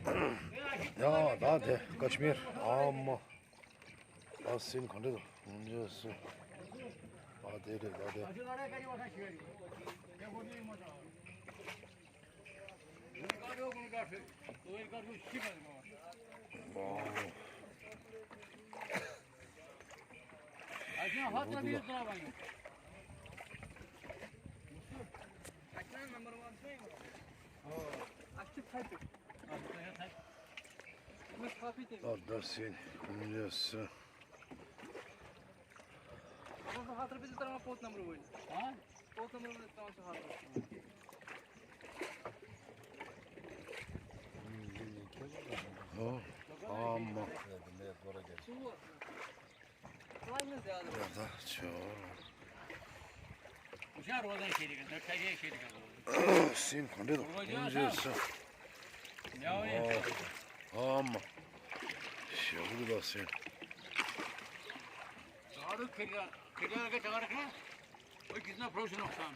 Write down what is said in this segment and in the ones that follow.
야, 나한테 카श्मीर 아마 나신 건데도 문제였어. 아대래 나대. 나신 문제였어. Hatır bizi tarama pot number oyun. Ha? Pot number bizi tarama hatır. 아마 Su. Aynı ziyade. 야다 저 Uşar oradan şeydi kan. Dört tane şeydi kan. 신 건데도 문제였어. Ne o ya? 아마 şöyle 신. Çağırık kırığa के चढ़ रखना और कितना प्रोशन नुकसान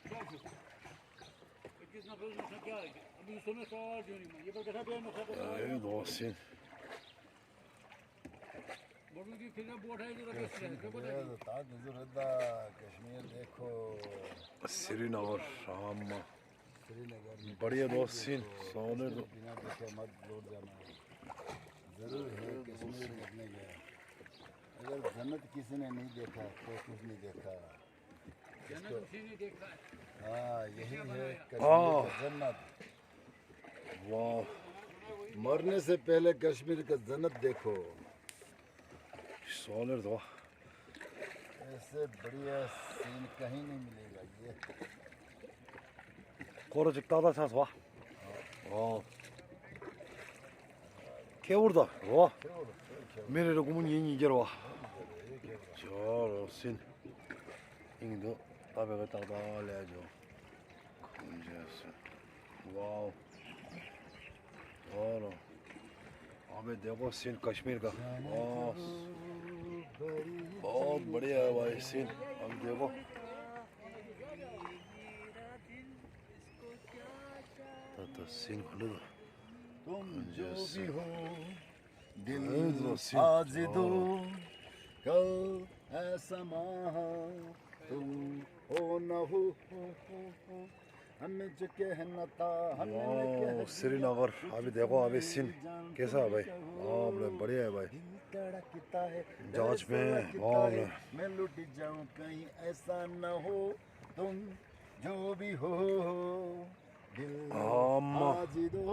क्या कितना प्रोशन नुकसान क्या है अभी सुनो सवाल जो नहीं ये पर कैसा बेन नुकसान 에이 너신. बड़ू की फिर बोट है जो बेच रहे हैं क्या पता तो ताज नजर रहता कश्मीर देखो श्रीनगर आमा श्रीनगर में बढ़िया दोस्तीन सोने तो बिना देखे मत लौट जाना जरूर है कश्मीर देखने गया अगर जन्नत किसी ने नहीं देखा तो कुछ नहीं देखा जन्नत किसी ने देखा है हाँ यही है कश्मीर का जन्नत वाह मरने से पहले कश्मीर का जन्नत देखो सोने तो ऐसे बढ़िया सीन कहीं नहीं मिलेगा ये 걸어 찍다다 차서 와. 개울다. 와. 메레로 구문 얘기 이제로 와. 저로 신. 인도 따베가 따다 알려줘. 문제였어. वाओ और अबे देखो सीन कश्मीर का बहुत बढ़िया है भाई सीन अब देखो तो सीन खोलो तुम जो भी हो दिल तो सीन आज दो कल ऐसा हो तुम हो न हो हमें जो कहना था हमें वाओ श्रीनगर अभी देखो अभी सीन कैसा है भाई बढ़िया है भाई धड़कता है जांच में मैं लुट जाऊं कहीं ऐसा न हो तुम जो भी हो दिल आमा आज दो